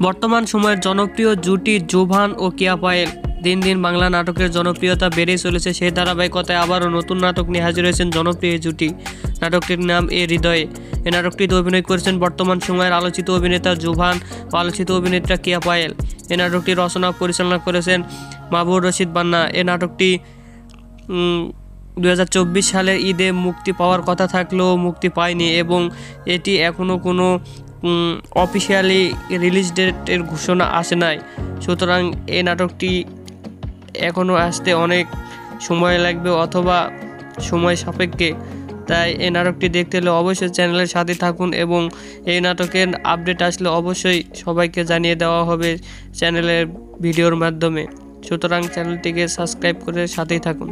বর্তমান সময়ের জনপ্রিয় জুটি জোভান ও কেয়া পায়েল। দিন দিন বাংলা নাটকের জনপ্রিয়তা বেড়েই চলেছে। সেই ধারাবাহিকতায় আবারও নতুন নাটক নিয়ে হাজির হয়েছেন জনপ্রিয় জুটি। নাটকটির নাম এ হৃদয়ে। এই নাটকটিতে অভিনয় করেছেন বর্তমান সময়ের আলোচিত অভিনেতা জোভান ও আলোচিত অভিনেত্রী কেয়া পায়েল। এই নাটকটি রচনা পরিচালনা করেছেন মাহবুব রশিদ বান্না। এই নাটকটি 2024 সালের ঈদে মুক্তি পাওয়ার কথা থাকলেও মুক্তি পায়নি এবং এটি এখনও কোনো অফিসিয়ালি রিলিজ ডেটের ঘোষণা আসে নাই। সুতরাং এই নাটকটি এখনও আসতে অনেক সময় লাগবে অথবা সময় সাপেক্ষে। তাই এই নাটকটি দেখতে হলে অবশ্যই চ্যানেলের সাথে থাকুন এবং এই নাটকের আপডেট আসলে অবশ্যই সবাইকে জানিয়ে দেওয়া হবে চ্যানেলের ভিডিওর মাধ্যমে। সুতরাং চ্যানেলটিকে সাবস্ক্রাইব করে সাথেই থাকুন।